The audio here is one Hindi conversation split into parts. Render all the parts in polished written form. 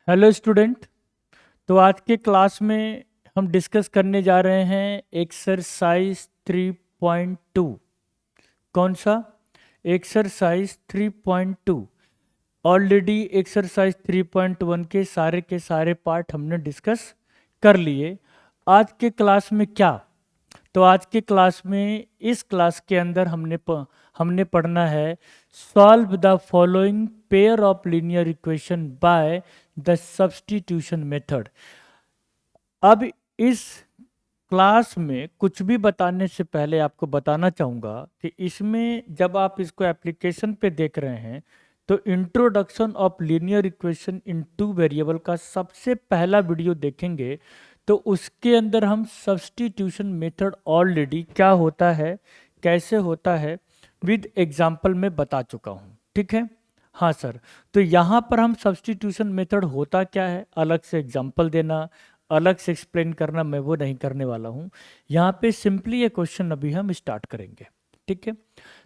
Hello student. तो आज के क्लास में हम डिस्कस करने जा रहे हैं एक्सरसाइज 3.2। कौन सा? एक्सरसाइज 3.2। ऑलरेडी एक्सरसाइज 3.1 के सारे पार्ट हमने डिस्कस कर लिए। आज के क्लास में क्या? तो आज के क्लास में इस क्लास के अंदर हमने पढ़ना है solve the following pair of linear equation by the substitution method. अब इस क्लास में कुछ भी बताने से पहले आपको बताना चाहूँगा कि इसमें जब आप इसको एप्लीकेशन पे देख रहे हैं तो introduction of linear equation in two variable का सबसे पहला वीडियो देखेंगे। तो उसके अंदर हम सब्स्टिट्यूशन मेथड ऑलरेडी क्या होता है, कैसे होता है, विद एग्जाम्पल में बता चुका हूँ। ठीक है? हाँ सर। तो यहाँ पर हम सब्स्टिट्यूशन मेथड होता क्या है, अलग से एग्जाम्पल देना, अलग से एक्सप्लेन करना, मैं वो नहीं करने वाला हूँ। यहाँ पे सिंपली ये क्वेश्चन अभी हम स्टार्ट करेंगे। ठीक है?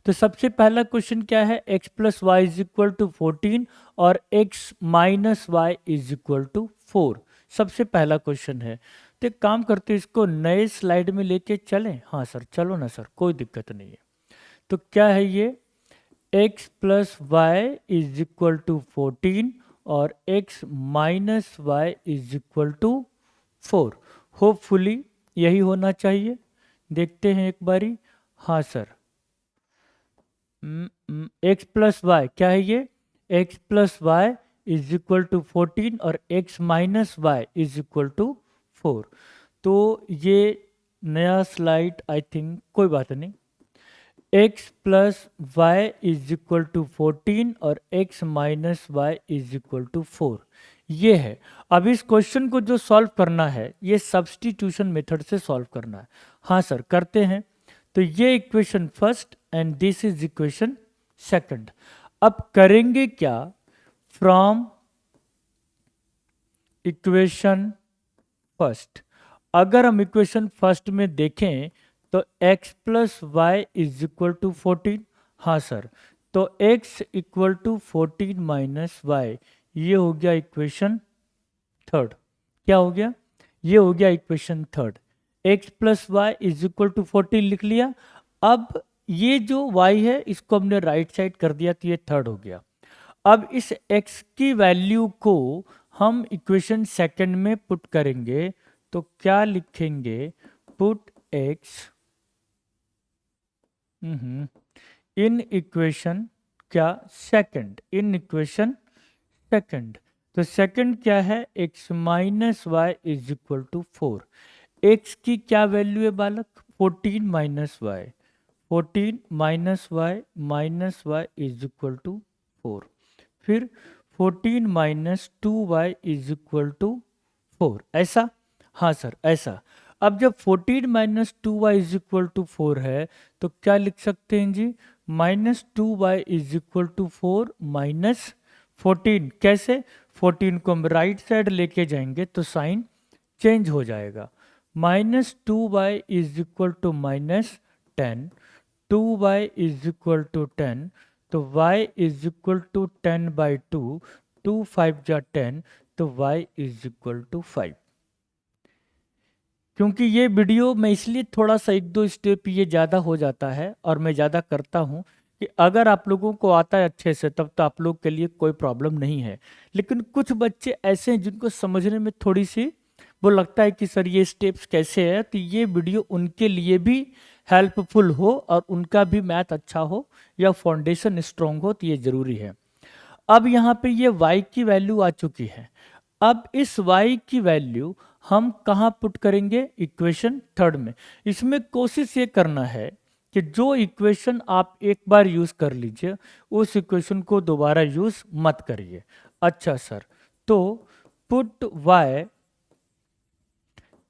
तो सबसे पहला क्वेश्चन क्या है, x plus Y is equal to 14 और x minus Y is equal to 4। सबसे पहला क्वेश्चन है। तो एक काम करते हैं, इसको नए स्लाइड में लेके चलें। हाँ सर, चलो ना सर, कोई दिक्कत नहीं है। तो क्या है ये, x plus Y is equal to 14 और x minus Y is equal to 4। Hopefully यही होना चाहिए। देखते हैं एक बारी। हाँ सर, x प्लस वाई क्या है ये, x plus Y is equal to 14 और x minus Y is equal to 4। तो ये नया स्लाइड, आई थिंक कोई बात नहीं। x plus Y is equal to 14 और x minus Y is equal to 4, ये है। अब इस क्वेश्चन को जो सॉल्व करना है, ये सब्स्टिट्यूशन मेथड से सॉल्व करना है। हाँ सर, करते हैं। तो ये equation first and this is equation second. अब करेंगे क्या, फ्रॉम इक्वेशन फर्स्ट। अगर हम इक्वेशन फर्स्ट में देखें तो x plus Y is equal to 14। हाँ सर, तो x equal to 14 minus Y, ये हो गया इक्वेशन थर्ड। क्या हो गया? ये हो गया equation third. x plus Y is equal to 14 लिख लिया। अब ये जो y है इसको हमने राइट साइड कर दिया, तो ये थर्ड हो गया। अब इस x की वैल्यू को हम इक्वेशन सेकंड में पुट करेंगे। तो क्या लिखेंगे, पुट x इन इक्वेशन क्या, सेकंड, इन इक्वेशन सेकंड। तो सेकंड क्या है, x minus Y is equal to 4। x की क्या वैल्यू है बालक, 14 minus Y, 14 minus Y is equal to 4। फिर 14 minus 2y is equal to 4, ऐसा? हाँ सर, ऐसा। अब जब 14 minus 2y is equal to 4 है तो क्या लिख सकते हैं जी, minus 2y is equal to 4 minus 14। कैसे? 14 को हम राइट साइड लेके जाएंगे तो साइन चेंज हो जाएगा। Minus 2y is equal to minus 10, 2y is equal to 10, तो y is equal to 10 by 2, 2 5 जा 10, तो y इज इक्वल टू 5। क्योंकि ये वीडियो मैं इसलिए थोड़ा सा एक दो स्टेप ये ज़्यादा हो जाता है और मैं ज़्यादा करता हूँ कि अगर आप लोगों को आता है अच्छे से तब तो आप लोग के लिए कोई प्रॉब्लम नहीं है। लेकिन कुछ बच्चे ऐसे हैं जिनको समझने में थोड़ी सी वो लगता है कि सर ये स्टेप्स कैसे है, तो ये वीडियो उनके लिए भी हेल्पफुल हो और उनका भी मैथ अच्छा हो या फाउंडेशन स्ट्रांग हो, तो ये ज़रूरी है। अब यहाँ पे ये y की वैल्यू आ चुकी है। अब इस y की वैल्यू हम कहाँ पुट करेंगे, इक्वेशन थर्ड में। इसमें कोशिश ये करना है कि जो इक्वेशन आप एक बार यूज कर लीजिए उस इक्वेशन को दोबारा यूज मत करिए। अच्छा सर, तो पुट y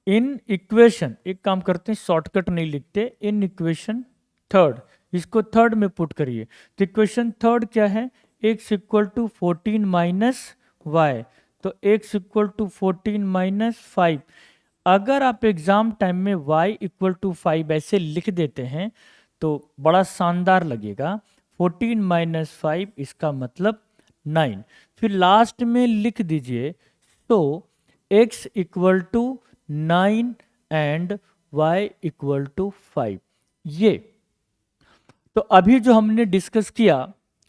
इन इक्वेशन, एक काम करते हैं शॉर्टकट नहीं लिखते, इन इक्वेशन थर्ड, इसको थर्ड में पुट करिए। तो इक्वेशन थर्ड क्या है, x equal to 14 minus Y, तो x इक्वल टू 14 माइनस 5। अगर आप एग्जाम टाइम में y इक्वल टू 5 ऐसे लिख देते हैं तो बड़ा शानदार लगेगा। 14 माइनस 5 इसका मतलब 9। फिर लास्ट में लिख दीजिए तो x equal to 9 and y equal to 5। ये तो अभी जो हमने डिस्कस किया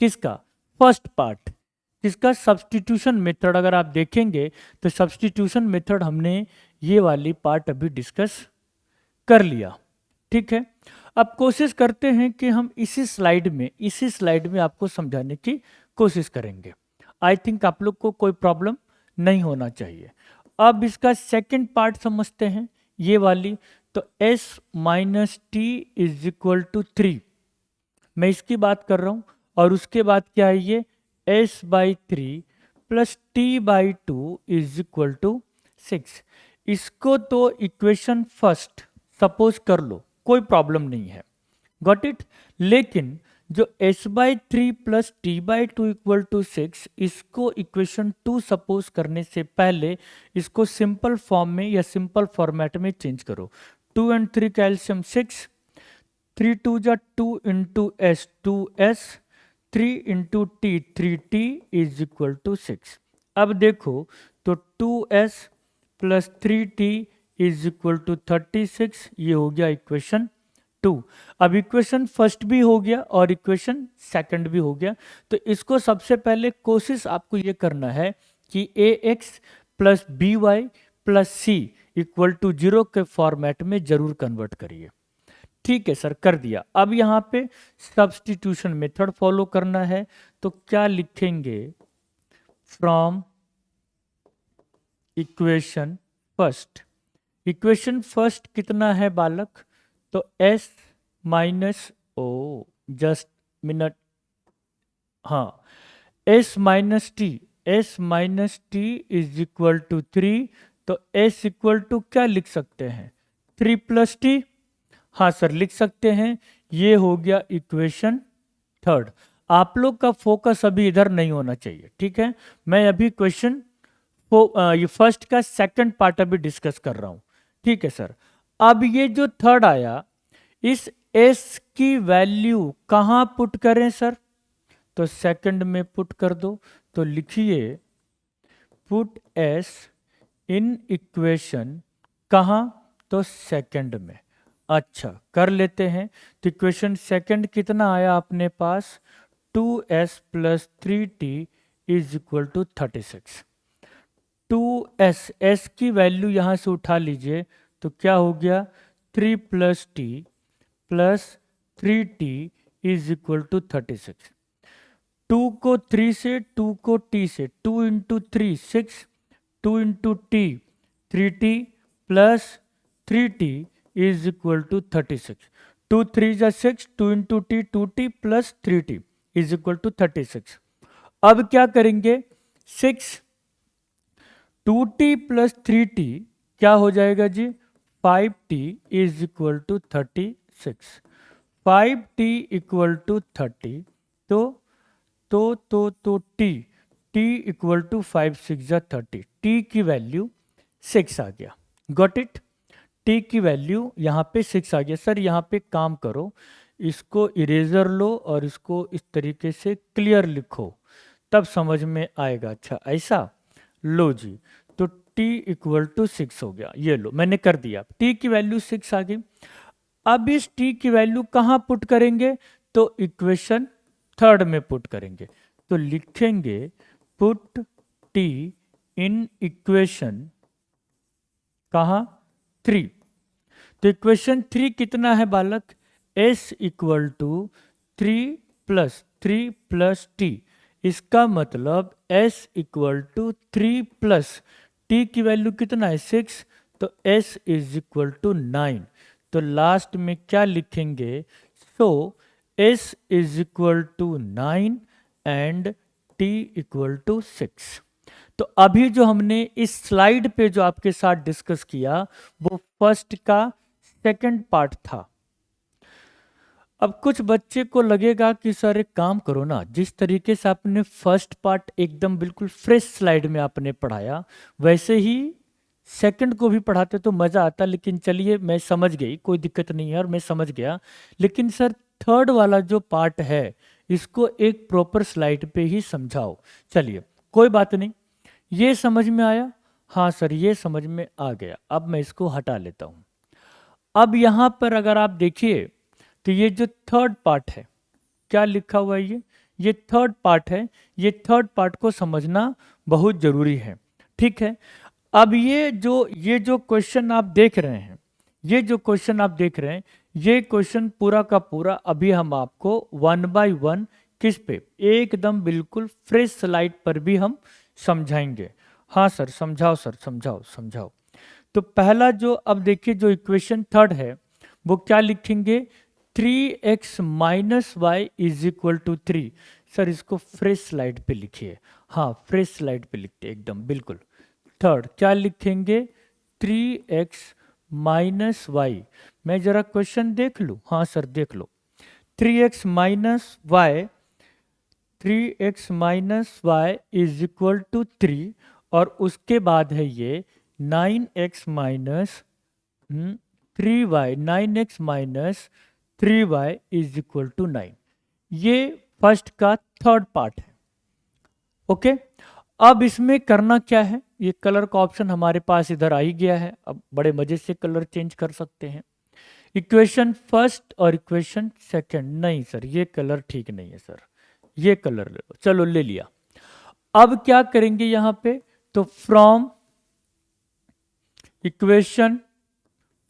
किसका, फर्स्ट पार्ट, किसका, सब्स्टिट्यूशन मेथड। अगर आप देखेंगे तो सब्स्टिट्यूशन मेथड हमने ये वाली पार्ट अभी डिस्कस कर लिया, ठीक है। अब कोशिश करते हैं कि हम इसी स्लाइड में आपको समझाने की कोशिश करेंगे। आई थिंक आप लोग को कोई प्रॉब्लम नहीं होना चाहिए। अब इसका सेकंड पार्ट समझते हैं, ये वाली। तो s minus T is equal to 3, मैं इसकी बात कर रहा हूं। और उसके बाद क्या है, ये s by 3 plus T by 2 is equal to 6। इसको तो इक्वेशन फर्स्ट सपोज कर लो, कोई प्रॉब्लम नहीं है, गॉट इट। लेकिन जो s by 3 plus T by 2 equal to 6, इसको इक्वेशन 2 सपोज करने से पहले इसको सिंपल फॉर्म में या सिंपल फॉर्मेट में चेंज करो। 2 एंड 3 कैल्शियम 6, 3 2 जा 2 into S 2s, 3 into T 3t is equal to 6। अब देखो तो 2s plus 3t is equal to 36, ये हो गया इक्वेशन 2। अब इक्वेशन फर्स्ट भी हो गया और इक्वेशन सेकंड भी हो गया। तो इसको सबसे पहले कोशिश आपको ये करना है कि ax plus B Y plus C equal to 0 के फॉर्मेट में जरूर कन्वर्ट करिए। ठीक है सर, कर दिया। अब यहाँ पे सब्स्टिट्यूशन मेथड फॉलो करना है, तो क्या लिखेंगे, from equation first. Equation first कितना है बालक, तो s माइनस ओ, जस्ट मिनट, हाँ, s minus T is equal to 3। तो s इक्वल टू क्या लिख सकते हैं, 3 प्लस टी, हाँ सर लिख सकते हैं। ये हो गया इक्वेशन थर्ड। आप लोग का फोकस अभी इधर नहीं होना चाहिए, ठीक है। मैं अभी क्वेश्चन ये फर्स्ट का सेकंड पार्ट अभी डिस्कस कर रहा हूं, ठीक है सर। अब ये जो थर्ड आया, इस s की वैल्यू कहां पुट करें सर, तो सेकंड में पुट कर दो। तो लिखिए पुट s इन इक्वेशन, कहां, तो सेकंड में। अच्छा, कर लेते हैं। तो इक्वेशन सेकंड कितना आया अपने पास, 2s plus 3t is equal to 36। 2s, s की वैल्यू यहाँ से उठा लीजिए, तो क्या हो गया, 3 plus T plus 3t is equal to 36। 2 को 3 से, 2 को t से, 2 into 3 6, 2 into T 3t plus 3t is equal to 36। 2 3 जा 6, 2 into T 2t plus 3t is equal to 36। अब क्या करेंगे, 6 2t प्लस 3t क्या हो जाएगा जी, 5t is equal to 36। 5t equal to 30, तो t इक्वल टू 5 6 जा 30, t की वैल्यू 6 आ गया, गॉट इट। t की वैल्यू यहाँ पे 6 आ गया। सर यहाँ पे काम करो, इसको इरेजर लो और इसको इस तरीके से क्लियर लिखो, तब समझ में आएगा। अच्छा ऐसा, लो जी, तो t इक्वल टू 6 हो गया। ये लो मैंने कर दिया, t की वैल्यू 6 आ गई। अब इस t की वैल्यू कहाँ पुट करेंगे, तो इक्वेशन थर्ड में पुट करेंगे। तो लिखेंगे पुट t इन इक्वेशन कहाँ, 3। तो इक्वेशन 3 कितना है बालक, s equal to 3 plus t। इसका मतलब s equal to 3 plus t की वैल्यू कितना है, 6, तो s इज इक्वल टू 9। तो लास्ट में क्या लिखेंगे, so s is equal to 9 and t equal to 6। तो अभी जो हमने इस स्लाइड पे जो आपके साथ डिस्कस किया, वो फर्स्ट का सेकंड पार्ट था। अब कुछ बच्चे को लगेगा कि सर एक काम करो ना, जिस तरीके से आपने फर्स्ट पार्ट एकदम बिल्कुल फ्रेश स्लाइड में आपने पढ़ाया, वैसे ही सेकंड को भी पढ़ाते तो मज़ा आता। लेकिन चलिए, मैं समझ गई, कोई दिक्कत नहीं है और मैं समझ गया। लेकिन सर थर्ड वाला जो पार्ट है, इसको एक प्रॉपर स्लाइड पे ही समझाओ। चलिए कोई बात नहीं, ये समझ में आया। हाँ सर, ये समझ में आ गया। अब मैं इसको हटा लेता हूँ। अब यहाँ पर अगर आप देखिए तो ये जो थर्ड पार्ट है, क्या लिखा हुआ है ये थर्ड पार्ट है। ये थर्ड पार्ट को समझना बहुत ज़रूरी है। ठीक है। अब ये जो क्वेश्चन आप देख रहे हैं, ये जो क्वेश्चन आप देख रहे हैं, ये क्वेश्चन पूरा का पूरा अभी हम आपको 1 बाय 1 किस पे, एकदम बिल्कुल फ्रेश स्लाइड पर भी हम समझाएंगे। हाँ सर, समझाओ सर, समझाओ समझाओ। तो पहला जो अब देखिए जो इक्वेशन थर्ड है वो क्या लिखेंगे, 3x minus Y is equal to 3। Sir इसको फ्रेश स्लाइड पे लिखिए। हाँ, फ्रेश स्लाइड पे लिखते एकदम बिल्कुल। थर्ड क्या लिखेंगे, 3x माइनस वाई। मैं जरा क्वेश्चन देख लूँ। हाँ सर देख लो, 3x minus y, 3x minus Y is equal to 3, और उसके बाद है ये 9x minus 3y, 9x minus 3y is equal to 9। ये फर्स्ट का थर्ड पार्ट है। ओके। अब इसमें करना क्या है, ये कलर का ऑप्शन हमारे पास इधर आ ही गया है। अब बड़े मजे से कलर चेंज कर सकते हैं। इक्वेशन फर्स्ट और इक्वेशन सेकंड, नहीं सर ये कलर ठीक नहीं है सर, ये कलर ले लो। चलो ले लिया। अब क्या करेंगे यहां पे, तो from equation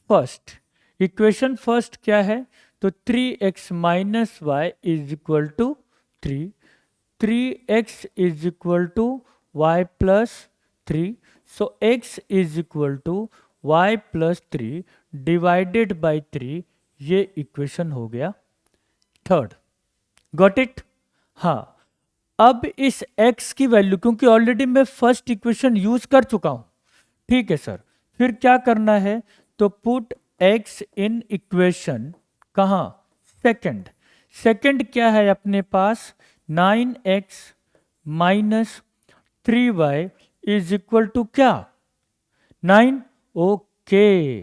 first, equation first क्या है, तो 3x minus Y is equal to 3, 3x is equal to y plus 3, so x is equal to y plus 3 divided by 3। ये इक्वेशन हो गया थर्ड। Got it. हाँ, अब इस x की वैल्यू, क्योंकि ऑलरेडी मैं फर्स्ट इक्वेशन यूज कर चुका हूं, ठीक है सर, फिर क्या करना है, तो पुट x इन इक्वेशन कहाँ, सेकंड। सेकंड क्या है अपने पास, 9x minus 3y is equal to क्या, 9। ओके,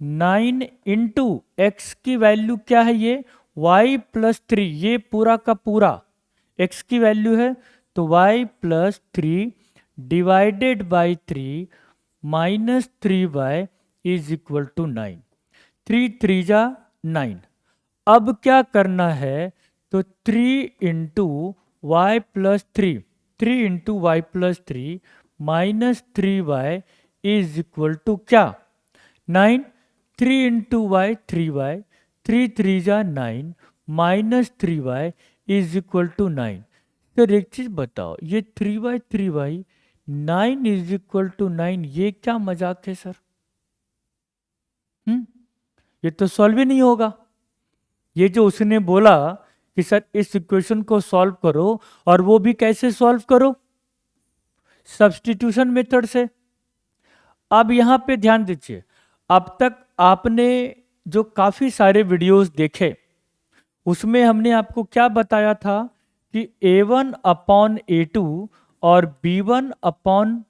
9 इंटू एक्स की वैल्यू क्या है, ये y प्लस 3, ये पूरा का पूरा x की वैल्यू है, तो y plus 3 divided by 3 minus 3y is equal to 9। 3 3 जा 9। अब क्या करना है, तो 3 into y plus 3, 3 into y plus 3 minus 3y is equal to क्या, 9। 3 इंटू वाई 3y, 3 3 जा 9 minus 3y is equal to 9। Sir एक चीज बताओ, ये 3y 3y 9 is equal to 9, ये क्या मजाक है सर। ये तो सॉल्व ही नहीं होगा। ये जो उसने बोला कि सर इस इक्वेशन को सॉल्व करो, और वो भी कैसे सॉल्व करो, सब्स्टिट्यूशन मेथड से। अब यहां पे ध्यान दीजिए, अब तक आपने जो काफी सारे वीडियोस देखे, उसमें हमने आपको क्या बताया था कि a1 अपॉन a2 और b1 अपॉन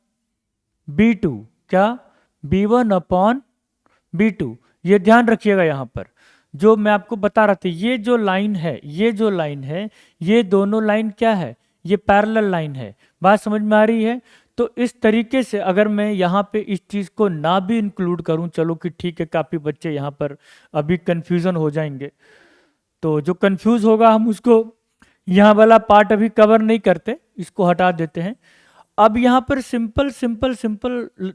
b2, क्या, b1 अपॉन b2। ये ध्यान रखिएगा, यहां पर जो मैं आपको बता रहा था, ये जो लाइन है, ये जो लाइन है, ये दोनों लाइन क्या है, ये पैरेलल लाइन है। बात समझ में आ रही है। तो इस तरीके से अगर मैं यहाँ पे इस चीज़ को ना भी इंक्लूड करूँ, चलो कि ठीक है, काफ़ी बच्चे यहाँ पर अभी कंफ्यूजन हो जाएंगे, तो जो कंफ्यूज होगा हम उसको यहाँ वाला पार्ट अभी कवर नहीं करते, इसको हटा देते हैं। अब यहाँ पर सिंपल सिंपल सिंपल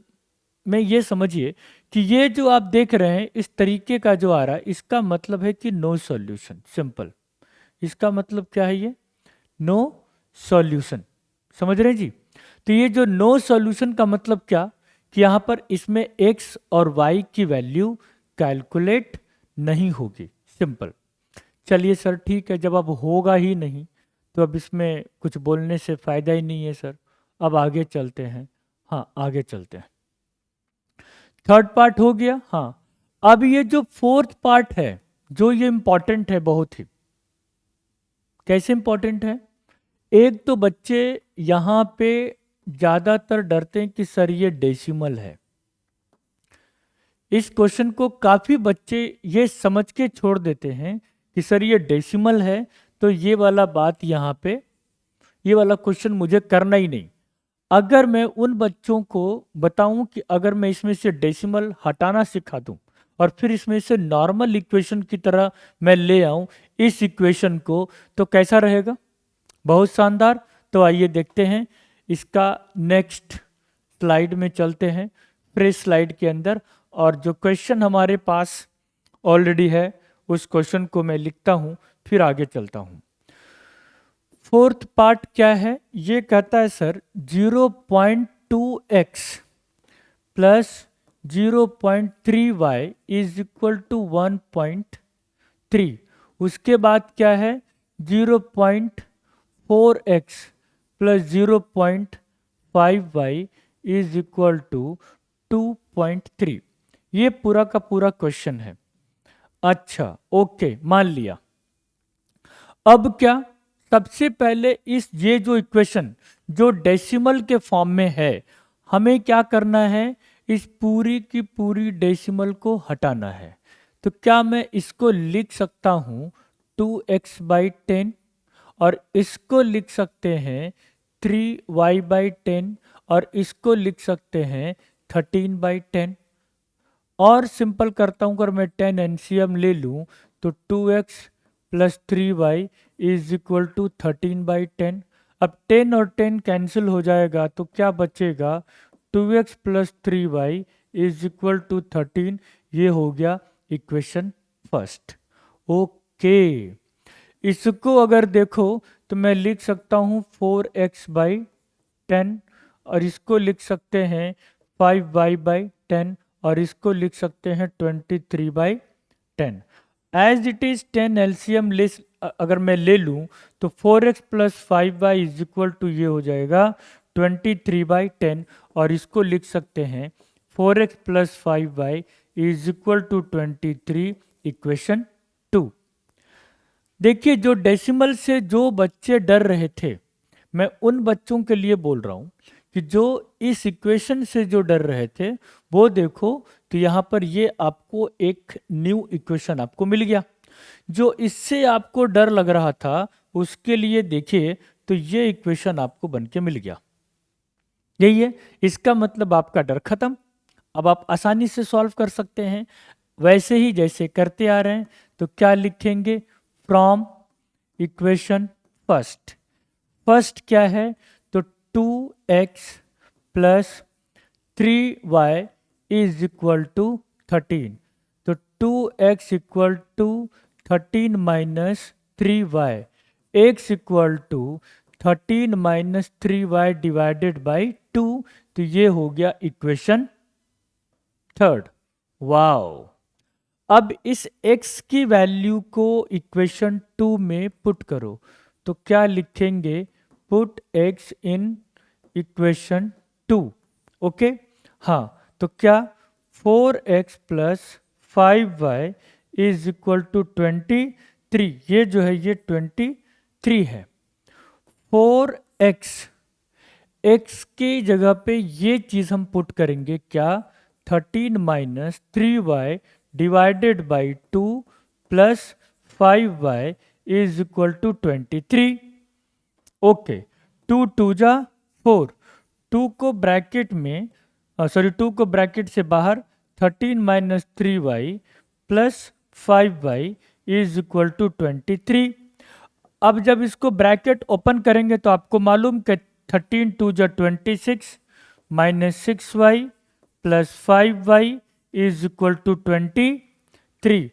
में ये समझिए कि ये जो आप देख रहे हैं इस तरीके का जो आ रहा है, इसका मतलब है कि नो सॉल्यूशन, सिंपल। इसका मतलब क्या है, ये नो सॉल्यूशन, समझ रहे हैं जी। तो ये जो नो सॉल्यूशन का मतलब क्या, कि यहाँ पर इसमें x और y की वैल्यू कैलकुलेट नहीं होगी, सिंपल। चलिए सर ठीक है, जब अब होगा ही नहीं तो अब इसमें कुछ बोलने से फायदा ही नहीं है सर। अब आगे चलते हैं। हाँ आगे चलते हैं। थर्ड पार्ट हो गया। हाँ, अब ये जो फोर्थ पार्ट है, जो ये इंपॉर्टेंट है बहुत ही। कैसे इंपॉर्टेंट है, एक तो बच्चे यहाँ पे ज्यादातर डरते हैं कि सर ये डेसिमल है। इस क्वेश्चन को काफी बच्चे ये समझ के छोड़ देते हैं कि सर ये डेसिमल है, तो ये वाला बात यहाँ पे, ये वाला क्वेश्चन मुझे करना ही नहीं। अगर मैं उन बच्चों को बताऊं कि अगर मैं इसमें से डेसिमल हटाना सिखा दूं और फिर इसमें से नॉर्मल इक्वेशन की तरह मैं ले आऊं इस इक्वेशन को, तो कैसा रहेगा? बहुत शानदार। तो आइए देखते हैं इसका नेक्स्ट स्लाइड में चलते हैं, फ्रेश स्लाइड के अंदर। और जो क्वेश्चन हमारे पास ऑलरेडी है उस क्वेश्चन को मैं लिखता हूं, फिर आगे चलता हूं। फोर्थ पार्ट क्या है? ये कहता है sir 0.2x plus 0.3y is equal to 1.3। उसके बाद क्या है? 0.4x plus 0.5y is equal to 2.3। ये पूरा का पूरा क्वेश्चन है। अच्छा, ओके, मान लिया। अब क्या? सबसे पहले ये जो इक्वेशन जो डेसिमल के फॉर्म में है, हमें क्या करना है? इस पूरी की पूरी डेसिमल को हटाना है। तो क्या मैं इसको लिख सकता हूँ 2x/10 और इसको लिख सकते हैं 3y/10 और इसको लिख सकते हैं 13/10। और सिंपल करता हूँ, अगर मैं 10 एलसीएम ले लूँ तो 2x plus 3y is equal to 13/10। अब 10 और 10 कैंसिल हो जाएगा तो क्या बचेगा? 2x plus 3y is equal to 13। ये हो गया इक्वेशन फर्स्ट। ओके, इसको अगर देखो तो मैं लिख सकता हूँ 4x/10 और इसको लिख सकते हैं 5y/10 और इसको लिख सकते हैं 23/10। एज इट इज 10 एलसीएम अगर मैं ले लूँ तो 4x plus 5y is equal to ये हो जाएगा 23/10 और इसको लिख सकते हैं 4x plus 5y is equal to 23, equation 2। देखिए, जो डेसिमल से जो बच्चे डर रहे थे, मैं उन बच्चों के लिए बोल रहा हूँ कि जो इस इक्वेशन से जो डर रहे थे वो देखो, तो यहाँ पर ये आपको एक न्यू इक्वेशन आपको मिल गया। जो इससे आपको डर लग रहा था उसके लिए देखिए तो ये इक्वेशन आपको बन के मिल गया। यही है, इसका मतलब आपका डर खत्म। अब आप आसानी से सॉल्व कर सकते हैं वैसे ही जैसे करते आ रहे हैं। तो क्या लिखेंगे? From equation first. फर्स्ट क्या है? तो 2x plus 3y is equal to 13। तो 2x equal to 13 minus 3y, x equal to 13 minus 3y divided by 2। तो ये हो गया इक्वेशन थर्ड। वाओ! अब इस x की वैल्यू को इक्वेशन 2 में पुट करो तो क्या लिखेंगे? Put x in equation 2। Okay, हाँ, तो क्या 4x plus 5y is equal to 23। ये जो है ये 23 है। 4x, x की जगह पे ये चीज़ हम पुट करेंगे, क्या? 13 minus 3y divided by 2 plus 5y is equal to 23। Okay, 2 2 जा 4, 2 को ब्रैकेट में 2 को ब्रैकेट से बाहर 13 minus 3y plus 5y is equal to 23। अब जब इसको ब्रैकेट ओपन करेंगे तो आपको मालूम कि 13 2 जा 26 minus 6y plus 5y is equal to 23।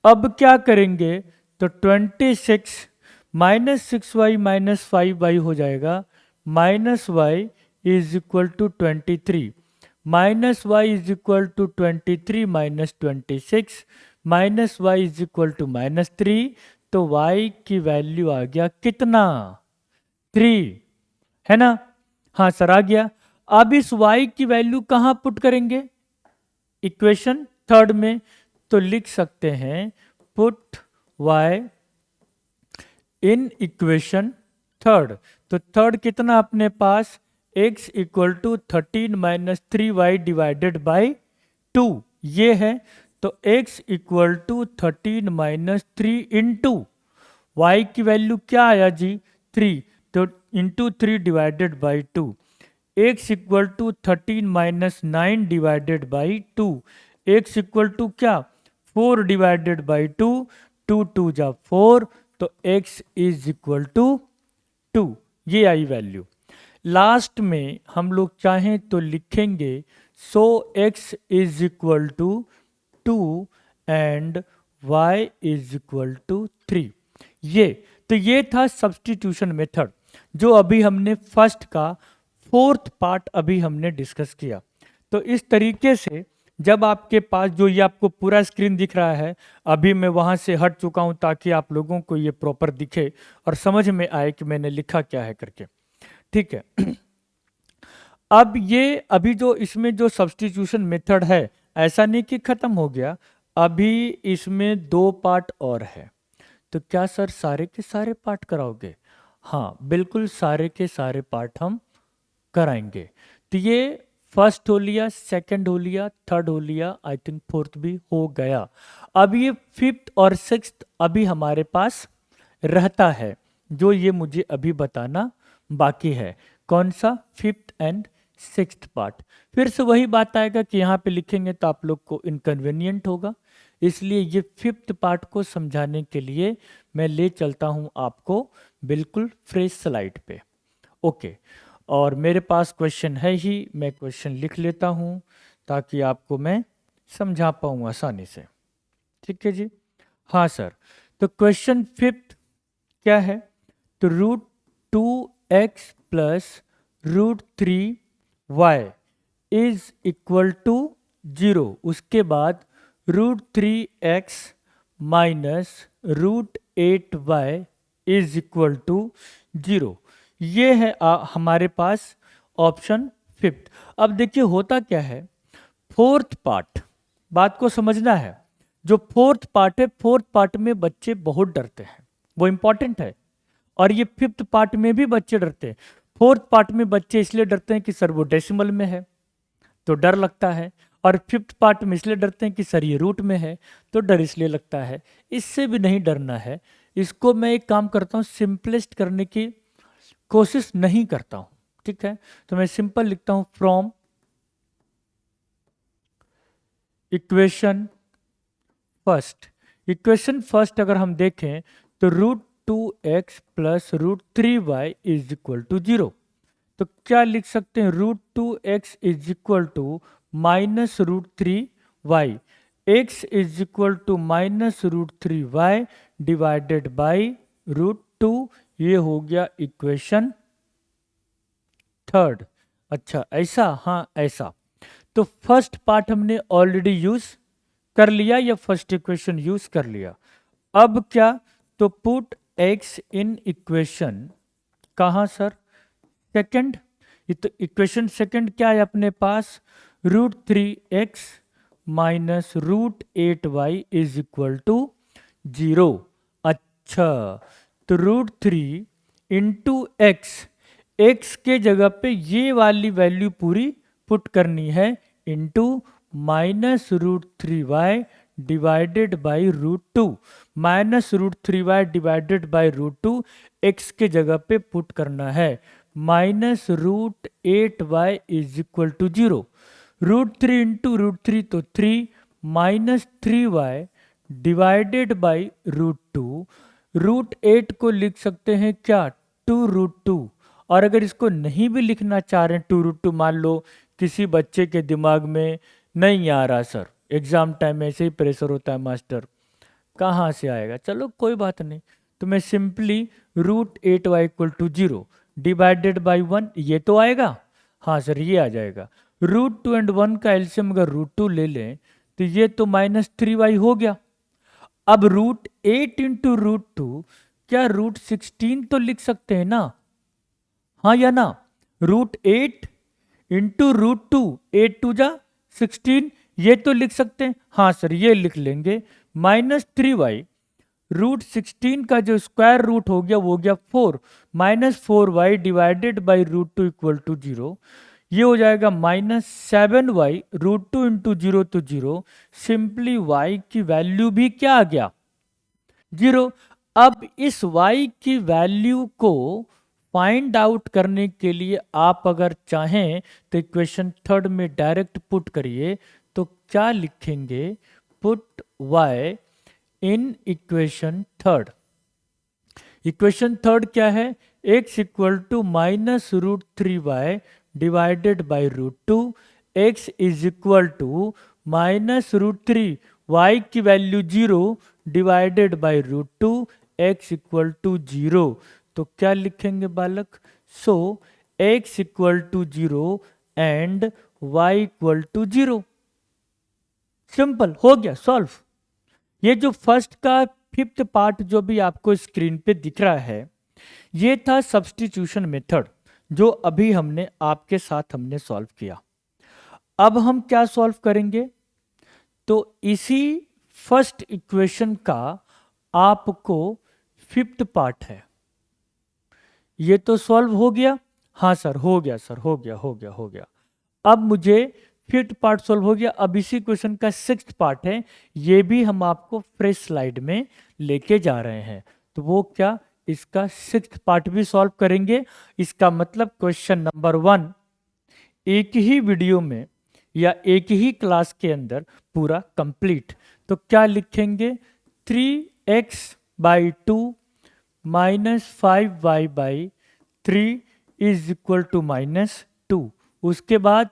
अब क्या करेंगे? तो 26 माइनस 6y माइनस 5y हो जाएगा, minus y is equal to 23। Minus y is equal to 23 minus 26 minus y is equal to -3। तो y की वैल्यू आ गया कितना? 3, है ना? हाँ सर, आ गया। अब इस y की वैल्यू कहाँ पुट करेंगे? इक्वेशन थर्ड में। तो लिख सकते हैं put y in equation third. तो थर्ड कितना अपने पास? x equal to 13 minus 3y divided by 2 ये है। तो x equal to 13 minus 3 into y की वैल्यू क्या आया जी? 3, तो into 3 divided by 2। x equal to 13 minus 9 divided by 2, x equal to क्या 4 डिवाइडेड बाई 2, 2 2 जा 4, तो x इज इक्वल टू 2, ये आई वैल्यू। लास्ट में हम लोग चाहें तो लिखेंगे so x is equal to 2 and y is equal to 3। ये था सब्स्टिट्यूशन मेथड, जो अभी हमने फर्स्ट का फोर्थ पार्ट अभी हमने डिस्कस किया। तो इस तरीके से जब आपके पास जो ये आपको पूरा स्क्रीन दिख रहा है, अभी मैं वहाँ से हट चुका हूँ ताकि आप लोगों को ये प्रॉपर दिखे और समझ में आए कि मैंने लिखा क्या है करके, ठीक है। अब ये अभी जो इसमें जो सब्स्टिट्यूशन मेथड है, ऐसा नहीं कि खत्म हो गया, अभी इसमें 2 पार्ट और है। तो क्या सर सारे के सारे पार्ट कराओगे? हाँ बिल्कुल, सारे के सारे पार्ट हम कराएंगे। तो ये फर्स्ट हो लिया, सेकंड हो लिया, थर्ड हो लिया, आई थिंक फोर्थ भी हो गया। अब ये फिफ्थ और सिक्स्थ अभी हमारे पास रहता है, जो ये मुझे अभी बताना बाकी है। कौन सा? Fifth and sixth part. फिर से वही बात आएगा कि यहाँ पे लिखेंगे तो आप लोग को इनकन्वीनियंट होगा, इसलिए ये फिफ्थ पार्ट को समझाने के लिए मैं ले चलता हूँ आपको बिल्कुल फ्रेश स्लाइड पे। ओके, और मेरे पास क्वेश्चन है ही, मैं क्वेश्चन लिख लेता हूँ ताकि आपको मैं समझा पाऊँ आसानी से। ठीक है जी, हाँ सर। तो क्वेश्चन फिफ्थ क्या है? तो √2x plus √3y is equal to 0। उसके बाद √3x minus √8y is equal to 0। ये है हमारे पास ऑप्शन फिफ्थ। अब देखिए होता क्या है, फोर्थ पार्ट, बात को समझना है। जो फोर्थ पार्ट है, फोर्थ पार्ट में बच्चे बहुत डरते हैं, वो इंपॉर्टेंट है। और ये फिफ्थ पार्ट में भी बच्चे डरते हैं। फोर्थ पार्ट में बच्चे इसलिए डरते हैं कि सर वो डेसिमल में है तो डर लगता है, और फिफ्थ पार्ट में इसलिए डरते हैं कि सर ये रूट में है तो डर इसलिए लगता है। इससे भी नहीं डरना है। इसको मैं एक काम करता हूँ, सिंपलेस्ट करने की कोशिश नहीं करता हूँ, ठीक है। तो मैं सिंपल लिखता हूँ from equation first. Equation first अगर हम देखें तो √2x plus √3y is equal to 0। तो क्या लिख सकते हैं? √2x is equal to minus √3y, x is equal to minus √3y divided by √2। ये हो गया इक्वेशन थर्ड। अच्छा ऐसा, हाँ ऐसा। तो फर्स्ट पार्ट हमने ऑलरेडी यूज कर लिया, या फर्स्ट इक्वेशन यूज कर लिया। अब क्या? तो पुट x इन इक्वेशन कहाँ सर? सेकंड। तो इक्वेशन सेकंड क्या है अपने पास? √3x minus √8y is equal to 0। अच्छा, तो √3 इंटू x के जगह पे ये वाली वैल्यू पूरी पुट करनी है, into minus √3y divided by √2। Minus √3y divided by √2 x के जगह पे पुट करना है, minus √8y is equal to 0। √3 into √3 तो 3, माइनस 3y डिवाइडेड बाई √2। √8 को लिख सकते हैं क्या? 2√2। और अगर इसको नहीं भी लिखना चाह रहे हैं 2√2, मान लो किसी बच्चे के दिमाग में नहीं आ रहा सर, एग्जाम टाइम में ऐसे ही प्रेशर होता है मास्टर, कहाँ से आएगा, चलो कोई बात नहीं, तो मैं simply √8y equal to 0 divided by 1, ये तो आएगा, हाँ सर ये आ जाएगा। √2 एंड 1 का एलसीएम अगर √2 ले लें तो ये तो माइनस 3y हो गया। अब √8 इंटू √2, क्या √16 तो लिख सकते हैं ना? हाँ या ना? √8 इंटू √2, 8 2 जा 16, ये तो लिख सकते हैं, हाँ सर ये लिख लेंगे। माइनस 3y, √16 का जो स्क्वायर रूट हो गया वो हो गया 4, minus 4y divided by √2 equal to 0। ये हो जाएगा माइनस 7y, √2 इंटू 0 तो 0, सिंपली y की वैल्यू भी क्या आ गया? 0। अब इस y की वैल्यू को फाइंड आउट करने के लिए आप अगर चाहें तो इक्वेशन थर्ड में डायरेक्ट पुट करिए, तो क्या लिखेंगे, put y in equation third. Equation third क्या है, x equal to -√3y divided by √2, x is equal to -√3, y की वैल्यू 0 divided by √2, x equal to 0। तो क्या लिखेंगे बालक, so x equal to 0 and y equal to 0। Simple हो गया, सॉल्व। ये जो फर्स्ट का फिफ्थ पार्ट जो भी आपको स्क्रीन पे दिख रहा है, ये था सब्स्टिट्यूशन मेथड जो अभी हमने आपके साथ हमने सॉल्व किया। अब हम क्या सॉल्व करेंगे, तो इसी फर्स्ट इक्वेशन का आपको फिफ्थ पार्ट है। ये तो सॉल्व हो गया, हाँ सर हो गया, सर हो गया। अब मुझे फिफ्थ पार्ट सॉल्व हो गया, अब इसी क्वेश्चन का सिक्स्थ पार्ट है, ये भी हम आपको फ्रेश स्लाइड में लेके जा रहे हैं। तो वो क्या, इसका सिक्स्थ पार्ट भी सॉल्व करेंगे। इसका मतलब क्वेश्चन नंबर 1 एक ही वीडियो में या एक ही क्लास के अंदर पूरा कंप्लीट। तो क्या लिखेंगे, 3x/2 -5y/3 is equal to -2। उसके बाद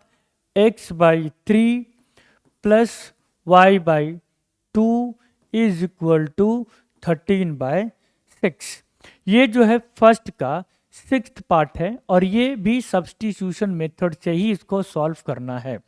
x/3 plus y/2 is equal to 13/6। ये जो है फर्स्ट का सिक्स्थ पार्ट है, और ये भी सब्स्टिट्यूशन मेथड से ही इसको सॉल्व करना है।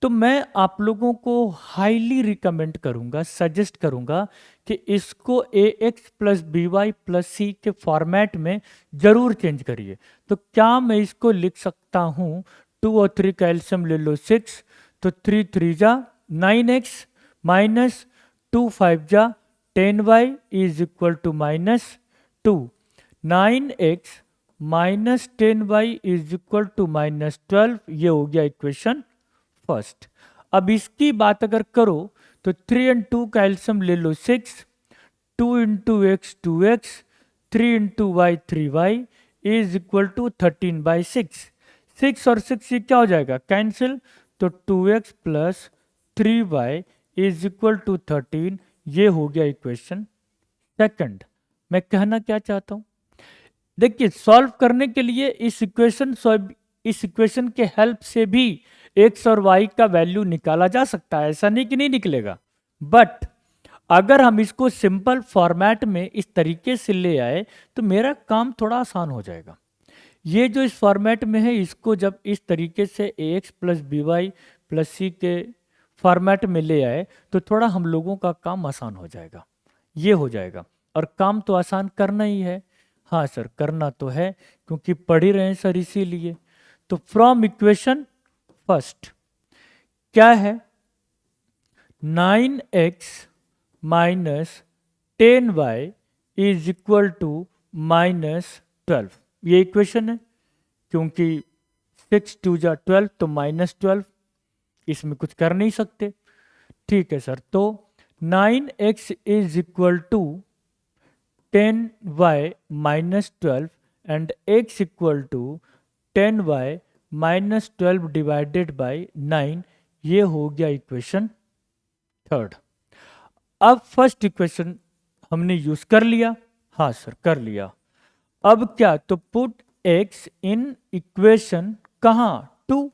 तो मैं आप लोगों को हाईली रिकमेंड करूंगा, सजेस्ट करूंगा कि इसको ax प्लस by प्लस सी के फॉर्मेट में जरूर चेंज करिए। तो क्या मैं इसको लिख सकता हूं, 2 और 3 का एलसीएम ले लो 6, तो 3 3 जा 9x माइनस 2 5 जा 10y is equal to -2। 9x minus 10y is equal to -12। ये हो गया इक्वेशन फर्स्ट। अब इसकी बात अगर करो तो 3 और 2 का एलसीएम ले लो 6, 2 into x 2x, 3 into y 3y is equal to 13/6। 6 और 6 ये क्या हो जाएगा, कैंसिल, तो 2x plus 3y is equal to 13। ये हो गया इक्वेशन सेकंड। मैं कहना क्या चाहता हूं, देखिए सॉल्व करने के लिए इस इक्वेशन के हेल्प से भी x और y का वैल्यू निकाला जा सकता है, ऐसा नहीं कि नहीं निकलेगा। बट अगर हम इसको सिंपल फॉर्मेट में इस तरीके से ले आए तो मेरा काम थोड़ा आसान हो जाएगा। ये जो इस फॉर्मेट में है, इसको जब इस तरीके से ax प्लस by प्लस सी के फॉर्मेट में ले आए तो थोड़ा हम लोगों का काम आसान हो जाएगा। ये हो जाएगा, और काम तो आसान करना ही है। हाँ सर करना तो है, क्योंकि पढ़ ही रहे हैं सर इसीलिए। तो फ्रॉम इक्वेशन फर्स्ट क्या है, 9x minus 10y is equal to -12। ये इक्वेशन है, क्योंकि 6 2 जा 12 तो -12, इसमें कुछ कर नहीं सकते। ठीक है सर, तो 9x is equal to 10y minus 12 and x equal to 10y minus 12 divided by 9। ये हो गया इक्वेशन थर्ड। अब फर्स्ट इक्वेशन हमने यूज कर लिया, हाँ सर कर लिया। अब क्या, तो पुट x इन इक्वेशन कहाँ, 2।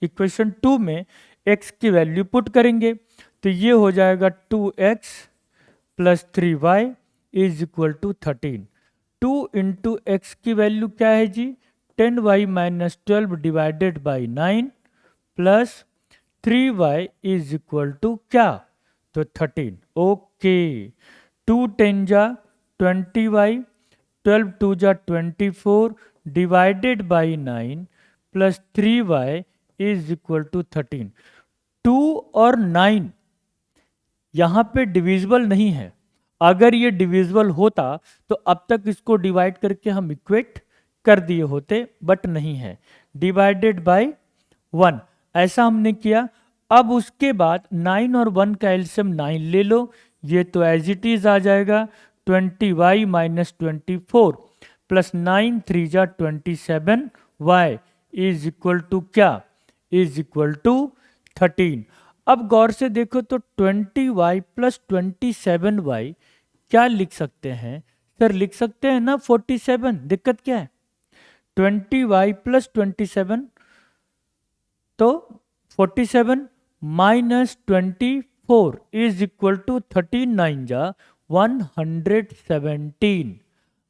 इक्वेशन 2 में x की वैल्यू पुट करेंगे, तो ये हो जाएगा 2x plus 3y is equal to 13। 2 into x की वैल्यू क्या है जी, 10y minus 12 divided by 9 plus 3y is equal to क्या, तो 13। ओके, 2 10 जा 20y, 12 2 जा 24 divided by 9 plus 3y is equal to 13। 2 और 9 यहाँ पे डिविजिबल नहीं है। अगर ये डिविजिबल होता तो अब तक इसको डिवाइड करके हम इक्वेट कर दिए होते, बट नहीं है, डिवाइडेड बाय 1 ऐसा हमने किया। अब उसके बाद 9 और 1 का एलसीएम 9 ले लो, ये तो एज इट इज आ जाएगा 20y माइनस 24 प्लस 9 3 जा 27 वाई इज इक्वल टू क्या, इज इक्वल टू 13। अब गौर से देखो तो 20y प्लस 27y क्या लिख सकते हैं सर, लिख सकते हैं ना 47, दिक्कत क्या है। 20y प्लस 27 तो 47 माइनस 24 इज इक्वल टू 39 जा 117।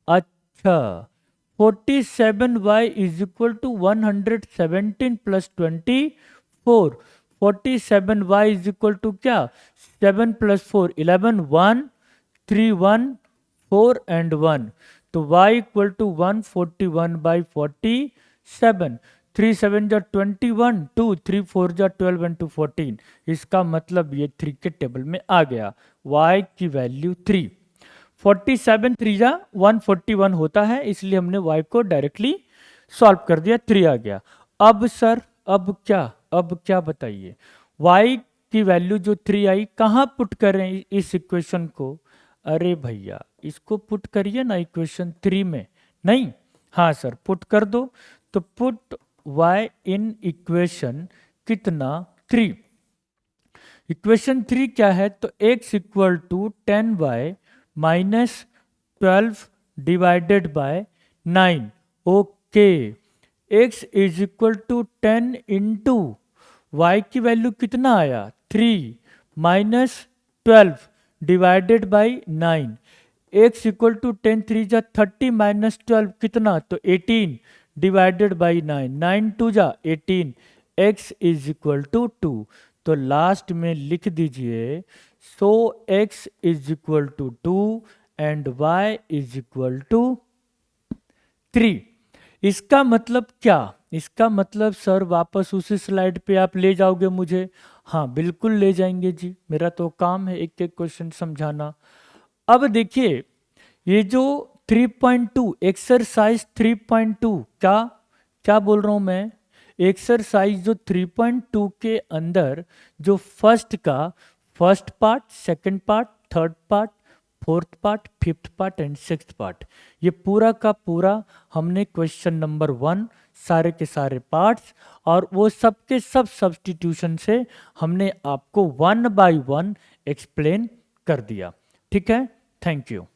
अच्छा 47y is equal to 117 plus 24, 47y is equal to क्या, 7 प्लस 4 11, 1 3 1 4 एंड 1, तो y इक्वल टू 141 बाई 47, 3 7 जा 21, 2 3 4 जा 12 एंड 2 14। इसका मतलब ये 3 के टेबल में आ गया, y की वैल्यू 3। 47 3 जा 141 होता है, इसलिए हमने y को डायरेक्टली सॉल्व कर दिया, 3 आ गया। अब सर अब क्या बताइए, y की वैल्यू जो 3 आई कहाँ पुट करें इस इक्वेशन को। अरे भैया इसको पुट करिए ना इक्वेशन 3 में, नहीं, हाँ सर पुट कर दो। तो पुट y इन इक्वेशन कितना 3। इक्वेशन 3 क्या है, तो x equal to 10y minus 12 divided by 9। Okay, x is equal to 10 into y की वैल्यू कितना आया 3 minus 12 divided by 9। x equal to 10 3 जा 30 माइनस 12 कितना, तो 18 डिवाइडेड बाई 9, 9 2 जा 18, x इज इक्वल टू 2। तो लास्ट में लिख दीजिए so x is equal to 2 and y is equal to 3। इसका मतलब क्या, इसका मतलब सर वापस उसी स्लाइड पे आप ले जाओगे मुझे। हाँ बिल्कुल ले जाएंगे जी, मेरा तो काम है एक एक क्वेश्चन समझाना। अब देखिए ये जो 3.2 एक्सरसाइज 3.2 क्या बोल रहा हूं मैं, एक्सरसाइज जो 3.2 के अंदर जो first part, second part, third part, fourth part, fifth part and sixth part, ये पूरा का पूरा हमने क्वेश्चन नंबर 1 सारे के सारे पार्ट्स और वो सब के सब सब्स्टिट्यूशन से हमने आपको 1 बाय 1 एक्सप्लेन कर दिया। ठीक है, थैंक यू।